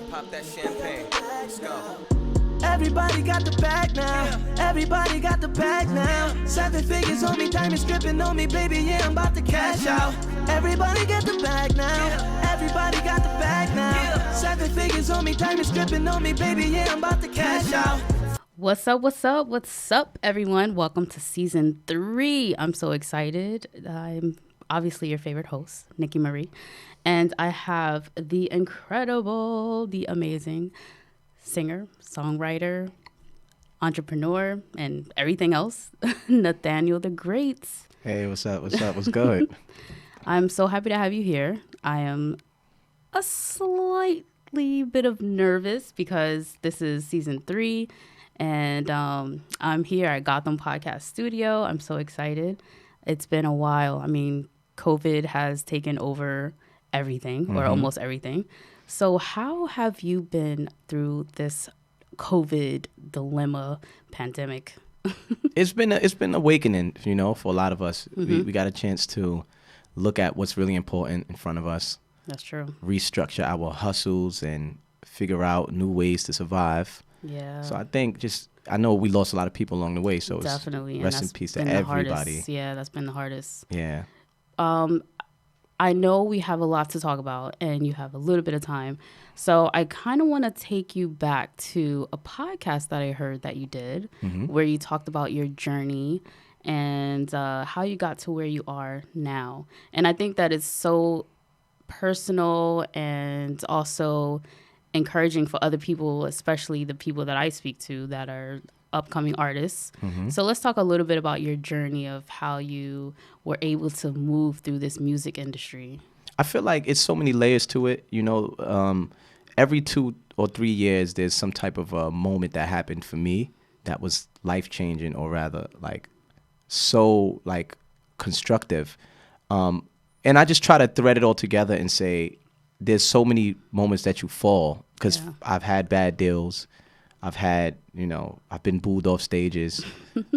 Down, pop that champagne. Let's go. Everybody got the bag now. Everybody got the bag now. 7 figures on me, diamonds dripping on me, baby. Yeah, I'm about to cash out. Everybody got the bag now. Everybody got the bag now. 7 figures on me, diamonds dripping on me, baby. Yeah, I'm about to cash out. What's up, everyone? Welcome to season 3. I'm so excited. I'm obviously your favorite host, Nikki Marie, and I have the incredible, the amazing singer, songwriter, entrepreneur, and everything else, Nathaniel The Great. Hey, what's up? What's good? I'm so happy to have you here. I am a slightly bit of nervous because this is season 3. And I'm here at Gotham Podcast Studio. I'm so excited. It's been a while. I mean, COVID has taken over everything, or almost everything. So how have you been through this COVID dilemma pandemic? It's been awakening, for a lot of us. We got a chance to look at what's really important in front of us. That's true. Restructure our hustles and figure out new ways to survive. Yeah. So I think I know we lost a lot of people along the way. So definitely. It's rest in peace to everybody. Yeah, that's been the hardest. Yeah. I know we have a lot to talk about and you have a little bit of time. So I kind of want to take you back to a podcast that I heard that you did where you talked about your journey and how you got to where you are now. And I think that is so personal and also encouraging for other people, especially the people that I speak to that are upcoming artists. So let's talk a little bit about your journey of how you were able to move through this music industry. I feel like it's so many layers to it. Every 2 or 3 years, there's some type of a moment that happened for me that was life-changing, or rather so constructive. And I just try to thread it all together and say, there's so many moments that you fall, because I've had bad deals. I've had, I've been booed off stages.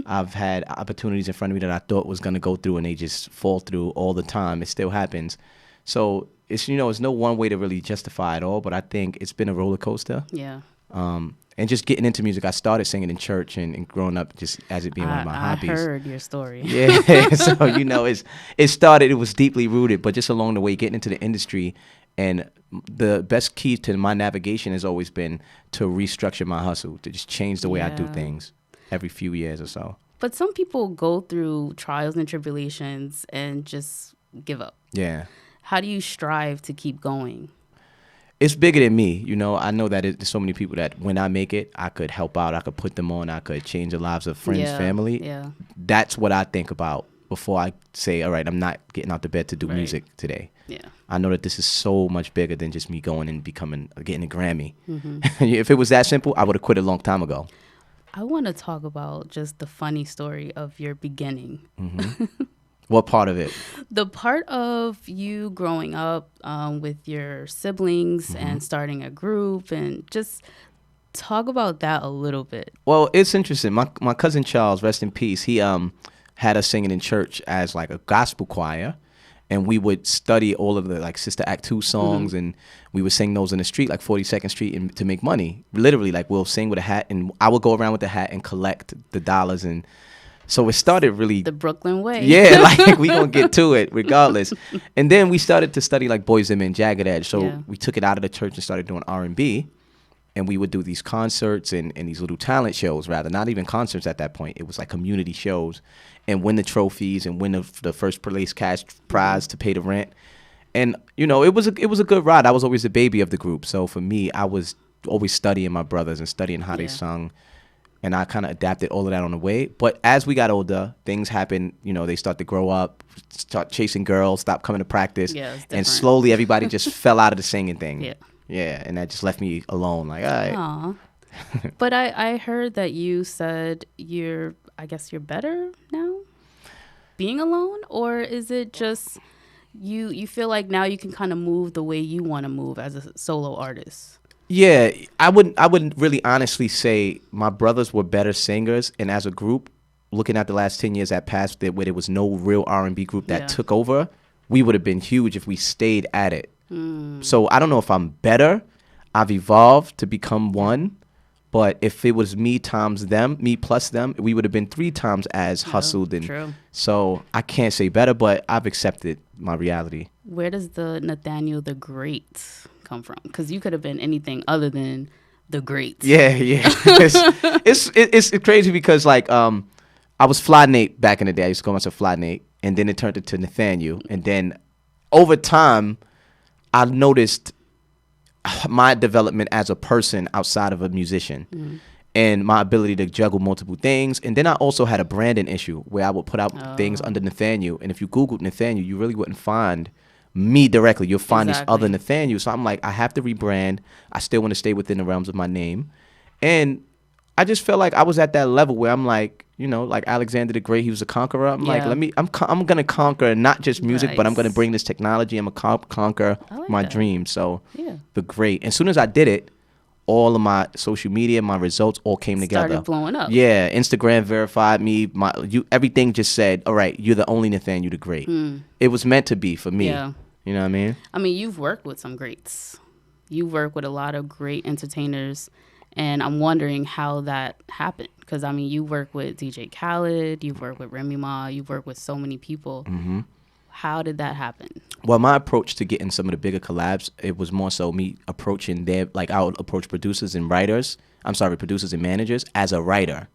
I've had opportunities in front of me that I thought was going to go through and they just fall through all the time. It still happens. So it's, it's no one way to really justify it all, but I think it's been a roller coaster. Yeah. And just getting into music, I started singing in church and growing up just as it being one of my hobbies. I heard your story. Yeah. So, it was deeply rooted, but just along the way, getting into the industry. And the best key to my navigation has always been to restructure my hustle, to just change the way I do things every few years or so. But some people go through trials and tribulations and just give up. Yeah. How do you strive to keep going? It's bigger than me. I know that there's so many people that when I make it, I could help out. I could put them on. I could change the lives of friends, family. Yeah. That's what I think about before I say, all right, I'm not getting out the bed to do music today. Yeah. I know that this is so much bigger than just me going and getting a Grammy. If it was that simple, I would have quit a long time ago. I want to talk about just the funny story of your beginning. What part of it? The part of you growing up with your siblings and starting a group, and just talk about that a little bit. Well, it's interesting. My cousin Charles, rest in peace, he had us singing in church as a gospel choir. And we would study all of the Sister Act 2 songs, and we would sing those in the street, 42nd Street, to make money. Literally, we'll sing with a hat, and I would go around with the hat and collect the dollars. And so it started really... The Brooklyn way. Yeah, we going to get to it regardless. And then we started to study Boyz II Men, Jagged Edge. So we took it out of the church and started doing R&B. And we would do these concerts and these little talent shows, rather. Not even concerts at that point. It was community shows. And win the trophies and win the first place cash prize to pay the rent. And, it was a good ride. I was always the baby of the group. So for me, I was always studying my brothers and studying how they sung. And I kind of adapted all of that on the way. But as we got older, things happened. They start to grow up, start chasing girls, stop coming to practice. Yeah, and slowly everybody just fell out of the singing thing. Yeah. Yeah, and that just left me alone. All right. Aww. But I heard that you said you're better now being alone, or is it just you feel like now you can kind of move the way you want to move as a solo artist? Yeah, I wouldn't really honestly say my brothers were better singers, and as a group, looking at the last 10 years that passed, where there was no real R&B group that took over, we would have been huge if we stayed at it. So I don't know if I'm better. I've evolved to become one. But if it was me times them, me plus them, we would have been 3 times as hustled. And true. so I can't say better, but I've accepted my reality. Where does the Nathaniel the Great come from? Because you could have been anything other than the Great. Yeah. It's crazy because like I was Fly Nate back in the day. I used to call myself Fly Nate, and then it turned into Nathaniel, and then over time, I noticed my development as a person outside of a musician and my ability to juggle multiple things. And then I also had a branding issue where I would put out things under Nathaniel. And if you Googled Nathaniel, you really wouldn't find me directly. You'll find these other Nathaniel. So I'm like, I have to rebrand. I still want to stay within the realms of my name. And I just felt like I was at that level where I'm like, you know, like Alexander the Great, he was a conqueror. I'm like, I'm going to conquer not just music, but I'm going to bring this technology. I'm going to conquer my dreams. So the Great. As soon as I did it, all of my social media, my results all came together. Started blowing up. Yeah. Instagram verified me. Everything just said, all right, you're the only Nathaniel the Great. It was meant to be for me. Yeah. You know what I mean? I mean, you've worked with some greats. You work with a lot of great entertainers. And I'm wondering how that happened. Because, I mean, you work with DJ Khaled, you've worked with Remy Ma, you've worked with so many people. How did that happen? Well, my approach to getting some of the bigger collabs, it was more so me approaching I would approach producers and managers as a writer.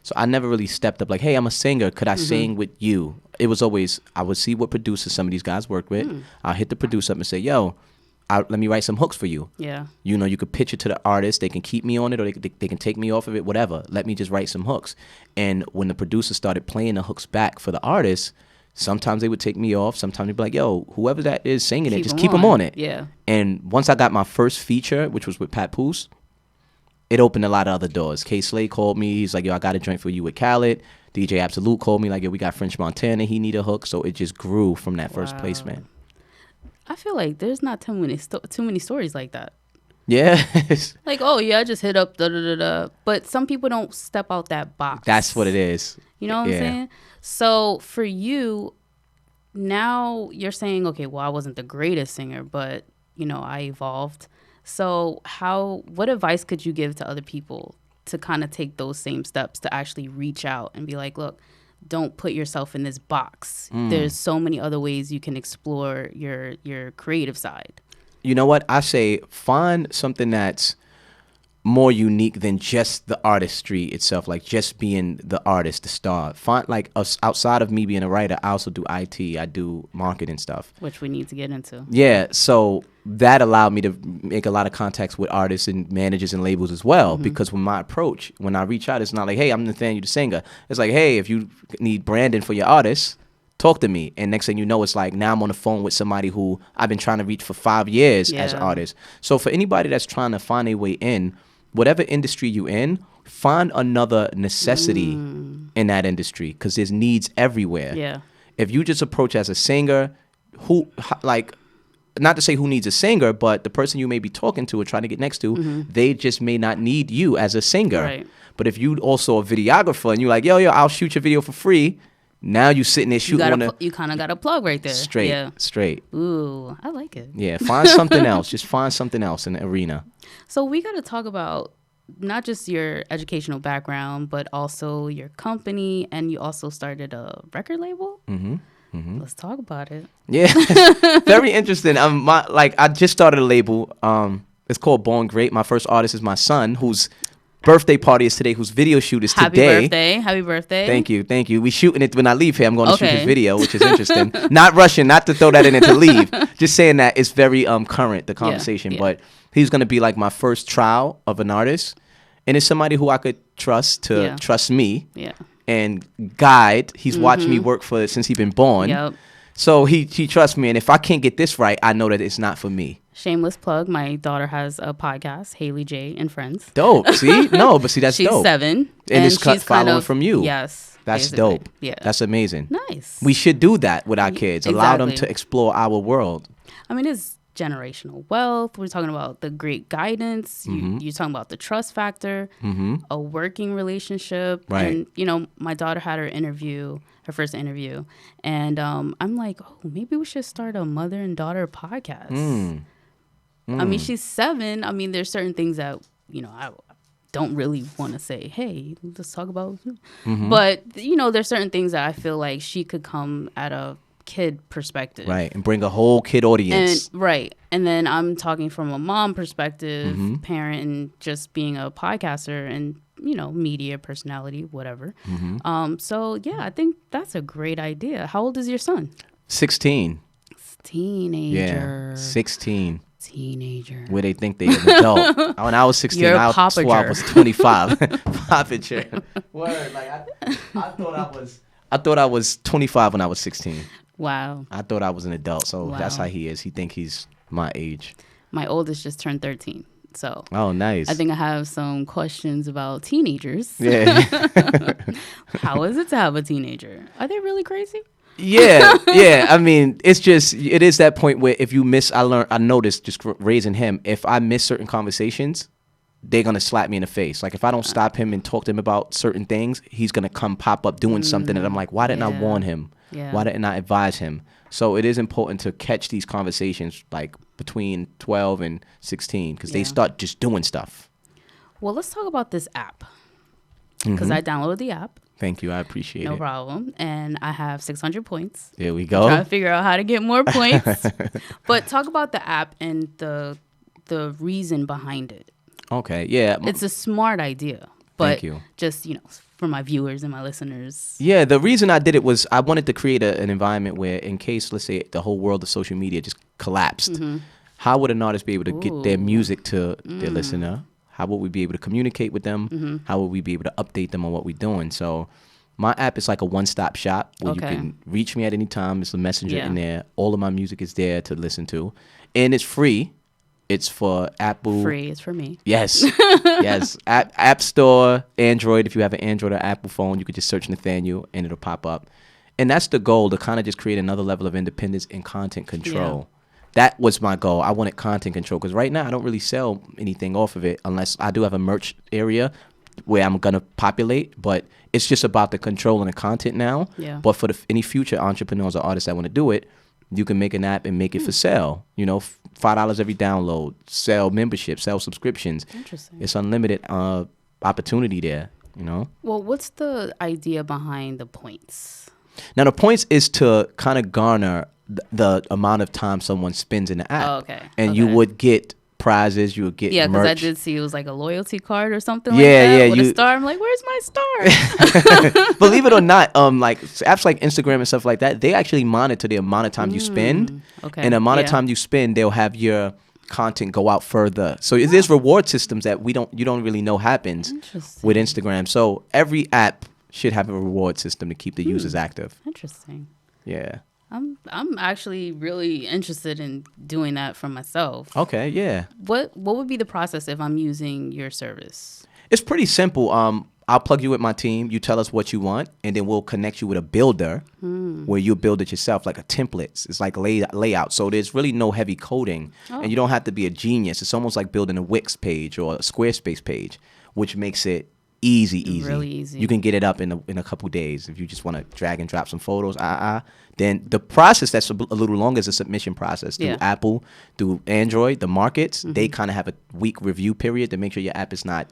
So I never really stepped up like, hey, I'm a singer. Could I sing with you? It was always, I would see what producers some of these guys work with. I'll hit the producer up and say, yo, let me write some hooks for you. Yeah. You know, you could pitch it to the artist. They can keep me on it, or they can take me off of it, whatever. Let me just write some hooks. And when the producer started playing the hooks back for the artist, sometimes they would take me off. Sometimes they'd be like, yo, whoever that is singing it, just keep them on it. Yeah. And once I got my first feature, which was with Pat Poose, it opened a lot of other doors. K Slay called me. He's like, yo, I got a joint for you with Khaled. DJ Absolute called me like, yo, we got French Montana. He need a hook. So it just grew from that first placement. I feel like there's not too many stories like that. Yeah. Like, oh, yeah, I just hit up da-da-da-da. But some people don't step out that box. That's what it is. You know what I'm saying? So for you, now you're saying, okay, well, I wasn't the greatest singer, but, you know, I evolved. So what advice could you give to other people to kind of take those same steps to actually reach out and be like, look, don't put yourself in this box. There's so many other ways you can explore your creative side. You know what? I say find something that's more unique than just the artistry itself, like just being the artist, the star. Find like outside of me being a writer, I also do IT. I do marketing stuff, which we need to get into. Yeah, so that allowed me to make a lot of contacts with artists and managers and labels as well. Because when my approach, when I reach out, it's not like, hey, I'm Nathaniel the singer. It's like, hey, if you need branding for your artists, talk to me. And next thing you know, it's like now I'm on the phone with somebody who I've been trying to reach for 5 years as an artist. So for anybody that's trying to find a way in, whatever industry you in, find another necessity in that industry, because there's needs everywhere. Yeah. If you just approach as a singer, not to say who needs a singer, but the person you may be talking to or trying to get next to, they just may not need you as a singer. Right. But if you also a videographer and you're like, yo, I'll shoot your video for free. Now you sitting there shooting you kind of got a plug right there. Straight. Ooh, I like it. Yeah, find something else. Just find something else in the arena. So we got to talk about not just your educational background, but also your company, and you also started a record label. Let's talk about it. Yeah, very interesting. I just started a label. It's called Born Great. My first artist is my son, whose birthday party is today, whose video shoot is today. Happy birthday. Thank you. We shooting it when I leave here. I'm going to shoot his video, which is interesting. Not rushing, not to throw that in and to leave. Just saying that it's very current, the conversation. Yeah. But he's going to be like my first trial of an artist. And it's somebody who I could trust to trust me and guide. He's watched me work since he's been born. Yep. So he trusts me. And if I can't get this right, I know that it's not for me. Shameless plug. My daughter has a podcast, Haley J and Friends. Dope. See? No, but see, that's she's dope. She's 7. And it's following from you. Yes. That's basically. dope. Yeah. That's amazing. Nice. We should do that with our kids. Allow them to explore our world. I mean, it's generational wealth. We're talking about the great guidance. You're talking about the trust factor, a working relationship. Right. And, my daughter had her first interview. And I'm like, oh, maybe we should start a mother and daughter podcast. I mean, she's 7. I mean, there's certain things that, I don't really want to say, hey, let's talk about. But, there's certain things that I feel like she could come at a kid perspective. Right. And bring a whole kid audience. And then I'm talking from a mom perspective, parent, and just being a podcaster and, media personality, whatever. So, yeah, I think that's a great idea. How old is your son? 16. Teenager. Yeah, 16. Teenager. Where they think they're an adult. When I was 16, You're I a swore I was 25. Poppager. Word. Like I thought I was 25 when I was 16. Wow. I thought I was an adult. So Wow. that's how he is. He think he's my age. My oldest just turned 13. So Oh, nice. I think I have some questions about teenagers. Yeah. How is it to have a teenager? Are they really crazy? Yeah. I mean, it is that point where if you miss, I noticed just raising him, if I miss certain conversations, they're going to slap me in the face. Like if I don't stop him and talk to him about certain things, he's going to come pop up doing something. And I'm like, why didn't I warn him? Yeah. Why didn't I advise him? So it is important to catch these conversations like between 12 and 16 because they start just doing stuff. Well, let's talk about this app because I downloaded the app. Thank you. I appreciate it. No problem. And I have 600 points. There we go. Trying to figure out how to get more points. But talk about the app and the reason behind it. Okay. Yeah. It's a smart idea. But Thank you. Just, for my viewers and my listeners. Yeah, the reason I did it was I wanted to create an environment where in case, let's say, the whole world of social media just collapsed, how would an artist be able to get their music to their listener? How would we be able to communicate with them? How would we be able to update them on what we're doing? So my app is like a one-stop shop where you can reach me at any time. It's a messenger in there. All of my music is there to listen to. And it's free. It's for Apple. Free. It's for me. Yes. Yes. App Store, Android. If you have an Android or Apple phone, you could just search Nathaniel and it'll pop up. And that's the goal, to kind of just create another level of independence and content control. That was my goal. I wanted content control because right now I don't really sell anything off of it unless I do have a merch area where I'm going to populate. But it's just about the control and the content now. Yeah. But for any future entrepreneurs or artists that want to do it, you can make an app and make it for sale. $5 every download, sell membership, sell subscriptions. Interesting. It's unlimited opportunity there, Well, what's the idea behind the points? Now, the points is to kind of garner the amount of time someone spends in the app. Oh, okay. And you would get prizes, you would get Yeah, because I merch. did see it was like a loyalty card or something like that with a star. I'm like, where's my star? Believe it or not, like apps like Instagram and stuff like that, they actually monitor the amount of time you spend. Okay. And the amount of time you spend, they'll have your content go out further. So there's reward systems that you don't really know happens with Instagram. So every app should have a reward system to keep the users active. Interesting. Yeah. I'm actually really interested in doing that for myself. Okay, yeah. What would be the process if I'm using your service? It's pretty simple. I'll plug you with my team. You tell us what you want, and then we'll connect you with a builder where you build it yourself, like a template. It's like layout. So there's really no heavy coding, and you don't have to be a genius. It's almost like building a Wix page or a Squarespace page, which makes it easy. Really easy. You can get it up in a couple days if you just want to drag and drop some photos. Then the process that's a little longer is a submission process through Apple, through Android. The markets they kind of have a week review period to make sure your app is not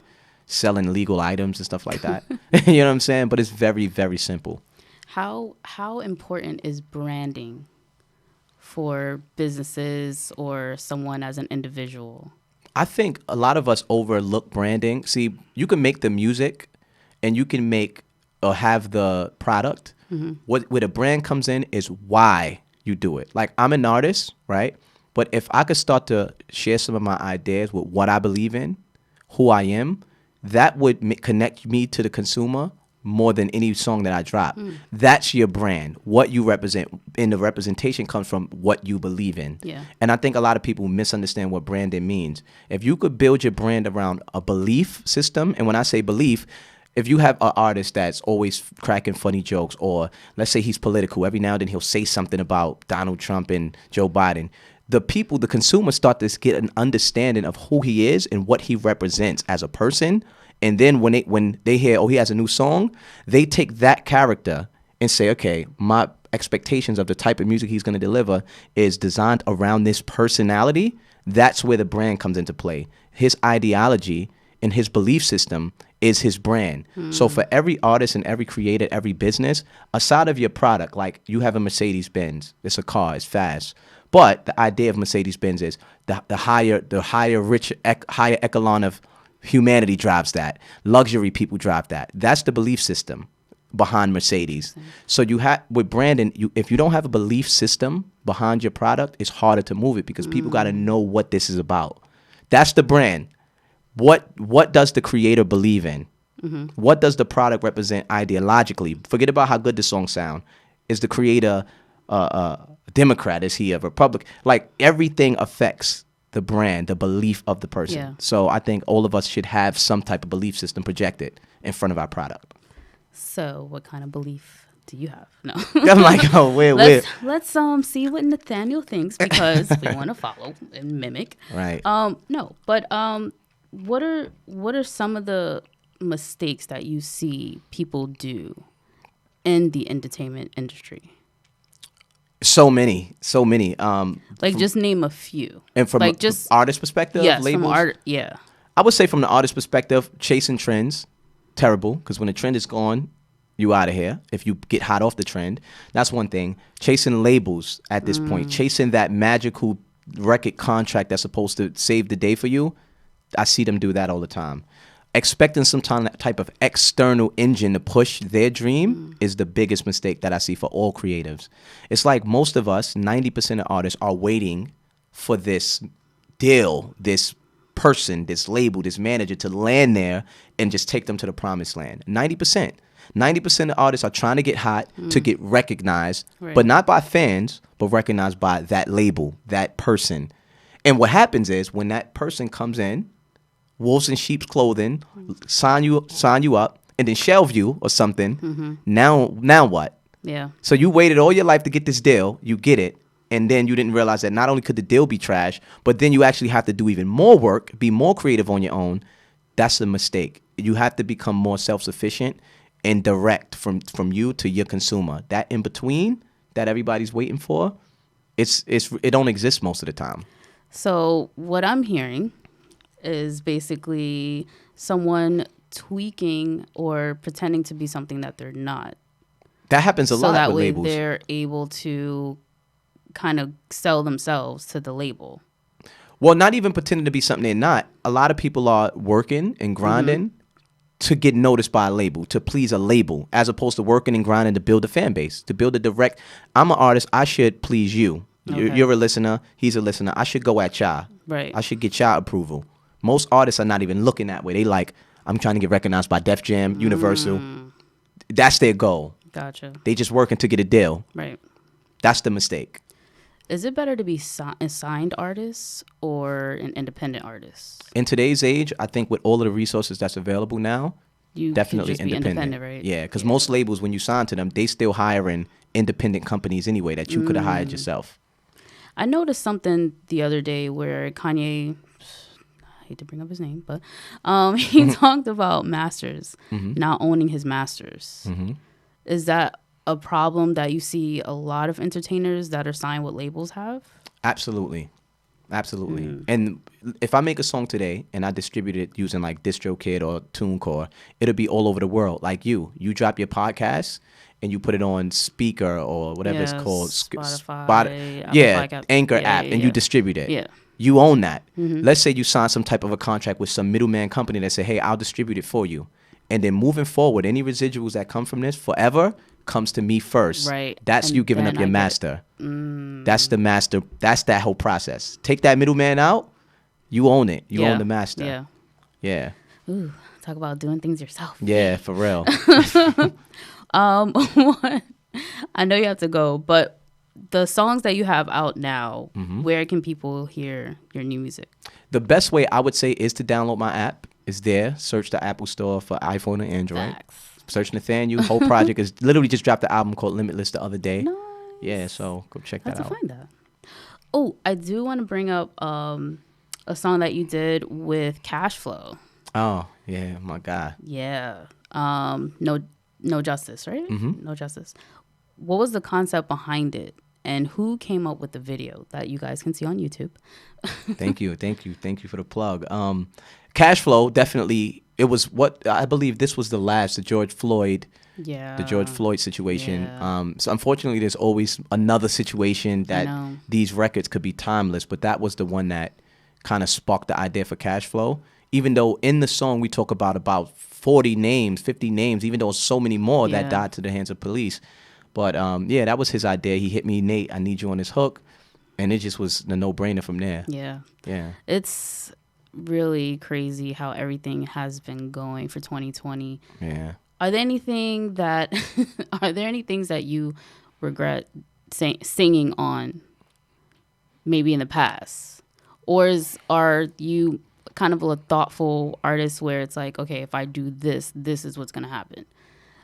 selling illegal items and stuff like that. You know what I'm saying? But it's very, very simple. How important is branding for businesses or someone as an individual? I think a lot of us overlook branding. See, you can make the music and you can make or have the product. Where the brand comes in is why you do it. Like, I'm an artist, right? But if I could start to share some of my ideas with what I believe in, who I am, that would connect me to the consumer more than any song that I drop. That's your brand, what you represent. And the representation comes from what you believe in. Yeah. And I think a lot of people misunderstand what branding means. If you could build your brand around a belief system, and when I say belief, if you have an artist that's always cracking funny jokes, or let's say he's political, every now and then he'll say something about Donald Trump and Joe Biden, the consumers start to get an understanding of who he is and what he represents as a person. And then when they hear, oh, he has a new song, they take that character and say, okay, my expectations of the type of music he's going to deliver is designed around this personality. That's where the brand comes into play. His ideology and his belief system is his brand. So for every artist and every creator, every business, aside of your product, like you have a Mercedes-Benz, it's a car, it's fast. But the idea of Mercedes-Benz is the higher echelon of humanity drives that. Luxury people drive that. That's the belief system behind Mercedes. So you have with branding, if you don't have a belief system behind your product, it's harder to move it because people got to know what this is about. That's the brand. What does the creator believe in? What does the product represent ideologically? Forget about how good the song sound. Is the creator a Democrat? Is he a Republican? Like everything affects the brand, the belief of the person. Yeah. So I think all of us should have some type of belief system projected in front of our product. So what kind of belief do you have? No. I'm like, oh, where? Let's see what Nathaniel thinks because we want to follow and mimic. Right. No, but what are some of the mistakes that you see people do in the entertainment industry? So many. Just name a few. And from like just artist perspective, yes, labels. from art, yeah. I would say from the artist perspective, chasing trends, terrible. Because when the trend is gone, you out of here. If you get hot off the trend, that's one thing. Chasing labels at this point, chasing that magical record contract that's supposed to save the day for you. I see them do that all the time. Expecting some type of external engine to push their dream is the biggest mistake that I see for all creatives. It's like most of us, 90% of artists, are waiting for this deal, this person, this label, this manager to land there and just take them to the promised land. 90%. 90% of artists are trying to get hot to get recognized, but not by fans, but recognized by that label, that person. And what happens is when that person comes in, wolves in sheep's clothing, sign you up, and then shelve you or something. Now what? Yeah. So you waited all your life to get this deal, you get it, and then you didn't realize that not only could the deal be trash, but then you actually have to do even more work, be more creative on your own. That's a mistake. You have to become more self-sufficient and direct from you to your consumer. That in between that everybody's waiting for, it don't exist most of the time. So what I'm hearing is basically someone tweaking or pretending to be something that they're not. That happens a lot So that with way labels. they're able to kind of sell themselves to the label. Well, not even pretending to be something they're not. A lot of people are working and grinding to get noticed by a label, to please a label, as opposed to working and grinding to build a fan base, to build a direct. I'm an artist. I should please you. Okay. You're a listener. He's a listener. I should go at y'all. Right. I should get y'all approval. Most artists are not even looking that way. They like, I'm trying to get recognized by Def Jam, Universal. That's their goal. Gotcha. They just working to get a deal. Right. That's the mistake. Is it better to be a signed artist or an independent artist? In today's age, I think with all of the resources that's available now, You definitely could just be independent, right? Yeah, because most labels, when you sign to them, they still hiring independent companies anyway that you could have hired yourself. I noticed something the other day where Kanye, I hate to bring up his name, but he talked about masters, not owning his masters. Is that a problem that you see a lot of entertainers that are signed with labels have? Absolutely. And if I make a song today and I distribute it using like DistroKid or TuneCore, it'll be all over the world. Like you drop your podcast and you put it on Speaker or whatever it's called. Spotify, Anchor app, and you distribute it. Yeah. You own that. Let's say you sign some type of a contract with some middleman company that say, hey, I'll distribute it for you. And then moving forward, any residuals that come from this forever comes to me first. Right. That's And you giving then up your I master. That's the master. That's that whole process. Take that middleman out, you own it. You own the master. Yeah. Yeah. Ooh, talk about doing things yourself. Yeah, for real. I know you have to go, but the songs that you have out now, where can people hear your new music? The best way I would say is to download my app. It's there. Search the Apple Store for iPhone and Android. Facts. Search Nathaniel. Whole project is literally just dropped the album called Limitless the other day. Nice. Yeah, so go check I have that to out. find that. Oh, I do want to bring up a song that you did with Cash Flow. Oh, yeah, my God. Yeah. No Justice, right? No Justice. What was the concept behind it? and who came up with the video that you guys can see on YouTube? Thank you for the plug. Cash Flow, definitely. It was what I believe this was the George Floyd situation. Yeah. So unfortunately, there's always another situation that these records could be timeless, but that was the one that kind of sparked the idea for Cash Flow. Even though in the song we talk about 40 names, 50 names, even though so many more that died to the hands of police. But that was his idea. He hit me, Nate, I need you on this hook. And it just was a no-brainer from there. Yeah. Yeah. It's really crazy how everything has been going for 2020. Yeah. Are there any things that you regret singing on maybe in the past? Or are you kind of a thoughtful artist where it's like, okay, if I do this is what's going to happen?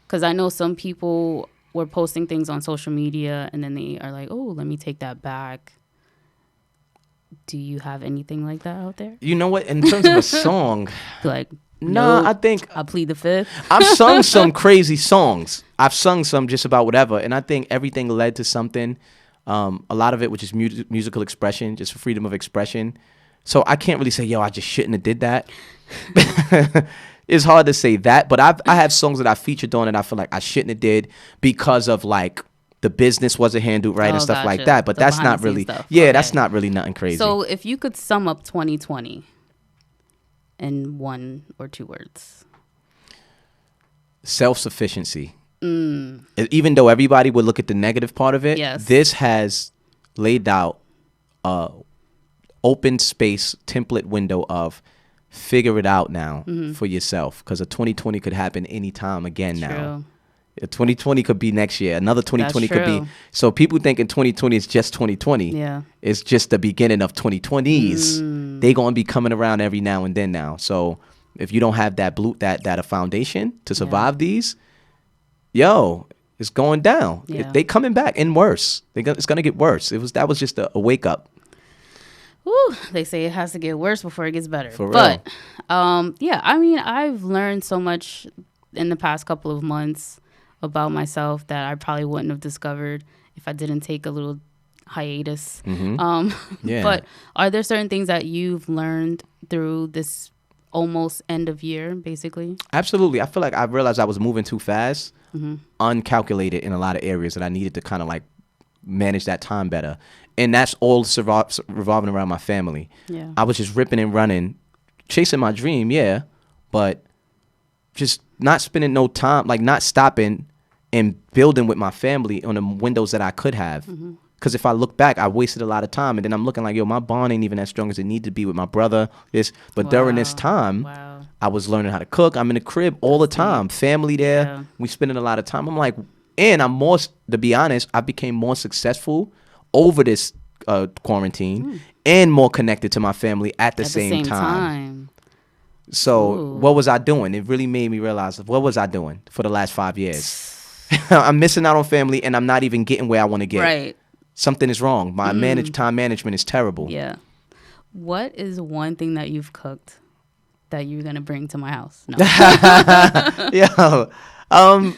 Because I know some people were posting things on social media and then they are like, oh, let me take that back. Do you have anything like that out there? You know what? In terms of a song, like, no, I think I plead the fifth. I've sung some crazy songs. I've sung some just about whatever, and I think everything led to something. A lot of it, which is musical expression, just freedom of expression. So I can't really say, yo, I just shouldn't have did that. It's hard to say that, but I have songs that I featured on and I feel like I shouldn't have did because of like the business wasn't handled right and stuff like that. But that's not really, that's not really nothing crazy. So if you could sum up 2020 in 1 or 2 words. Self-sufficiency. Even though everybody would look at the negative part of it, this has laid out a open space template window of figure it out now for yourself, because a 2020 could happen anytime again now. A 2020 could be next year. Another 2020 could be. So people thinking 2020 is just 2020. Yeah. It's just the beginning of 2020s. They going to be coming around every now and then now. So if you don't have that a foundation to survive these, it's going down. They coming back and worse. It's going to get worse. That was just a wake up. Ooh, they say it has to get worse before it gets better. For real. But I mean, I've learned so much in the past couple of months about myself that I probably wouldn't have discovered if I didn't take a little hiatus. But are there certain things that you've learned through this almost end of year, basically? Absolutely. I feel like I realized I was moving too fast, uncalculated in a lot of areas that I needed to kind of like manage that time better. And that's all revolving around my family. Yeah. I was just ripping and running, chasing my dream, but just not spending no time, like not stopping and building with my family on the windows that I could have. Because if I look back, I wasted a lot of time. And then I'm looking like, my bond ain't even as strong as it needed to be with my brother. But during this time, I was learning how to cook. I'm in the crib all the time. Family there. Yeah. We spending a lot of time. I'm like, and to be honest, I became more successful over this quarantine and more connected to my family at the same time. So what was I doing? It really made me realize, what was I doing for the last 5 years? I'm missing out on family and I'm not even getting where I want to get. Right. Something is wrong. My time management is terrible. Yeah. What is one thing that you've cooked that you're going to bring to my house? No.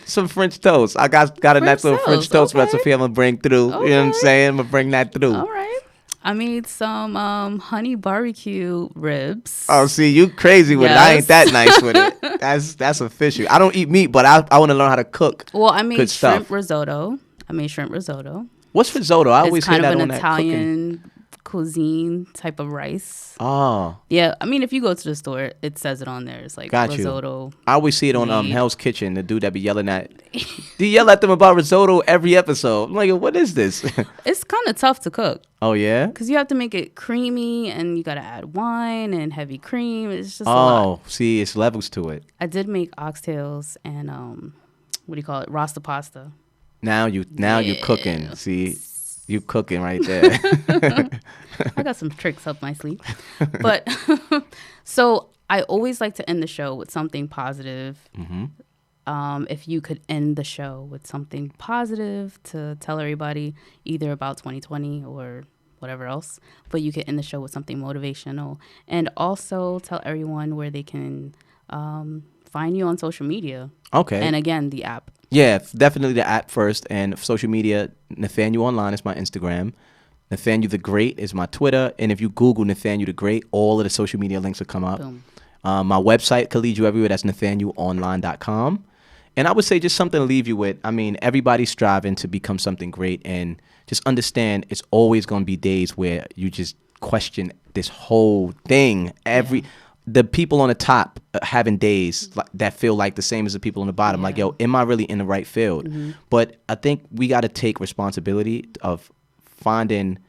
Some French toast. I got a nice little French toast recipe I'm going to bring through. Okay. You know what I'm saying? I'm going to bring that through. All right. I made some honey barbecue ribs. Oh, see, you crazy with it. I ain't that nice with it. That's official. I don't eat meat, but I want to learn how to cook. Well, I made shrimp risotto. What's risotto? I always hear that on that cooking. It's kind of an Italian cuisine type of rice. Oh. Yeah, I mean, if you go to the store, it says it on there. It's like risotto. I always see it on Hell's Kitchen, the dude that be yelling at. Do you yell at them about risotto every episode? I'm like, what is this? It's kind of tough to cook. Oh, yeah? Because you have to make it creamy, and you got to add wine and heavy cream. It's just a lot. Oh, see, it's levels to it. I did make oxtails and, Rasta pasta. Now you're cooking. See, you cooking right there. I got some tricks up my sleeve. But so I always like to end the show with something positive. If you could end the show with something positive to tell everybody either about 2020 or whatever else, but you could end the show with something motivational, and also tell everyone where they can find you on social media. Okay. And again, the app. Yeah, definitely the app first, and social media. Nathaniel Online is my Instagram. Nathaniel The Great is my Twitter, and if you Google Nathaniel The Great, all of the social media links will come up. Boom. My website could lead you everywhere. That's nathanielonline.com. And I would say just something to leave you with. I mean, everybody's striving to become something great, and just understand it's always going to be days where you just question this whole thing. The people on the top having days that feel like the same as the people on the bottom. Like, yo, am I really in the right field? But I think we got to take responsibility of finding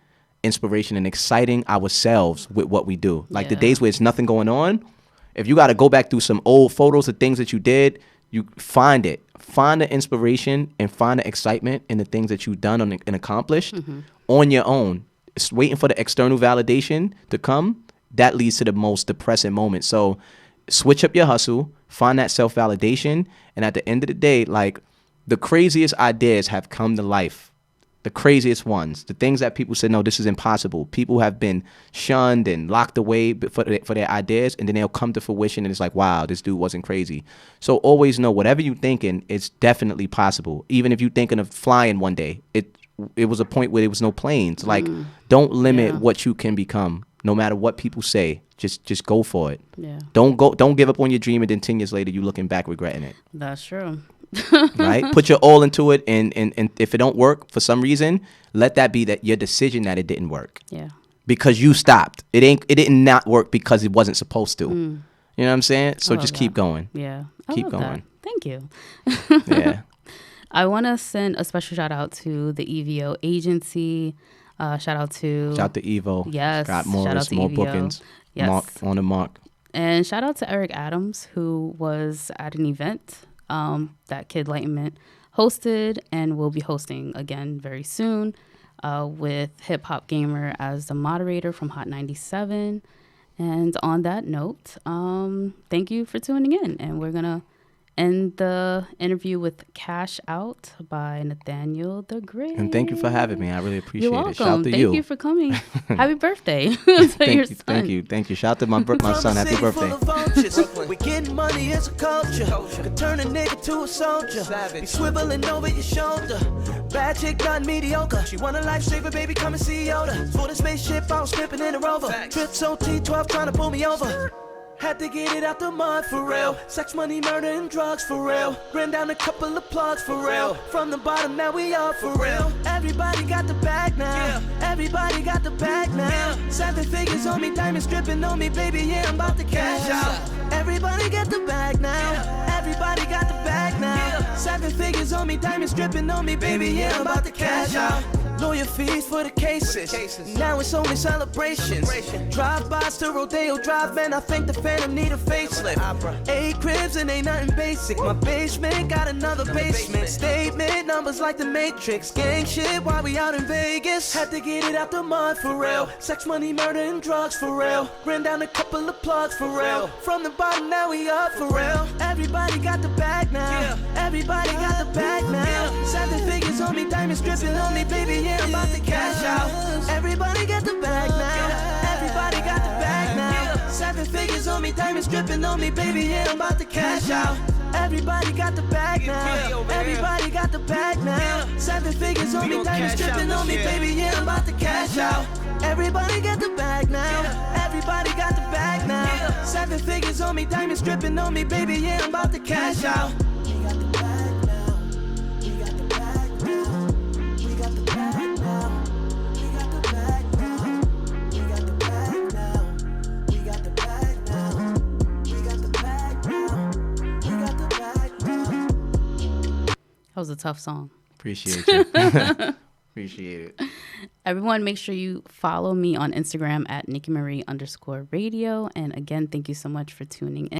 inspiration and exciting ourselves with what we do. Like the days where it's nothing going on, if you got to go back through some old photos of things that you did, you find it. Find the inspiration and find the excitement in the things that you've done and accomplished on your own. It's waiting for the external validation to come. That leads to the most depressing moment. So switch up your hustle, find that self-validation, and at the end of the day, like, the craziest ideas have come to life. The craziest ones, the things that people said, no, this is impossible. People have been shunned and locked away for their ideas, and then they'll come to fruition, and it's like, wow, this dude wasn't crazy. So always know, whatever you're thinking, it's definitely possible. Even if you're thinking of flying one day, it was a point where there was no planes. Like, don't limit what you can become. No matter what people say, just go for it. Yeah. Don't give up on your dream, and then 10 years later, you looking back regretting it. That's true. Right? Put your all into it, and if it don't work for some reason, let that be that your decision that it didn't work. Yeah. Because you stopped. It didn't not work because it wasn't supposed to. You know what I'm saying? So just keep going. Yeah. Keep going. That. Thank you. Yeah. I want to send a special shout out to the EVO agency. Shout out to Evo. Yes. Scott Shout Morris, out to more EVO. bookings. Yes. Mark on the mark. And shout out to Eric Adams, who was at an event that Kid Enlightenment hosted and will be hosting again very soon with Hip Hop Gamer as the moderator from Hot 97. And on that note, thank you for tuning in. And we're going to end the interview with Cash Out by Nathaniel The Great. And thank you for having me. I really appreciate You're it. welcome. Shout out to Thank you for coming. Happy birthday to your son. Thank you. Shout out to my son. Happy birthday. We getting money as a culture. Could turn a nigga to a soldier. Be swiveling over your shoulder. Bad chick, not mediocre. She want a lifesaver, baby, come and see Yoda. For the spaceship, I was flipping in a rover. Trips OT12 trying to pull me over. Had to get it out the mud for real. Sex, money, murder, and drugs for real. Ran down a couple of plugs for real. From the bottom, now we up for real. Everybody got the bag now. Everybody got the bag now. 7 figures on me, diamonds dripping on me, baby, yeah, I'm about to cash out. Everybody got the bag now. Everybody got the bag now. 7 figures on me, diamonds dripping on me, baby, yeah, I'm about to cash out. Lawyer fees for the cases. Now it's only celebrations. Drive-bys to Rodeo Drive, man, I think the Phantom need a facelift. 8 cribs and ain't nothing basic. My basement got another basement. Statement numbers like the Matrix. Gang shit while we out in Vegas. Had to get it out the mud for real. Sex, money, murder, and drugs for real. Ran down a couple of plugs for real. From the bottom, now we up for real. Everybody got the bag now. Everybody got the bag now. 7 figures on me, diamonds dripping on me, baby, yeah, I'm about to cash out. Everybody got the bag now. Everybody got the bag now. 7 figures on me, diamonds dripping on me, baby, yeah, I'm about to cash out. Everybody got the bag now. Everybody got the bag now. 7 figures on me, diamonds dripping on me, baby, yeah, I'm about to cash out. Everybody got the bag now. Everybody got the bag now. 7 figures on me, diamonds dripping on me, baby, yeah, I'm about to cash out. We got the bag now. We got the bag now. We got the bag now. We got the bag now. We got the bag now. We got the bag now. We got the bag now. We got the bag now. That was a tough song. Appreciate you. Appreciate it. Everyone, make sure you follow me on Instagram at nikimarieradio. And again, thank you so much for tuning in.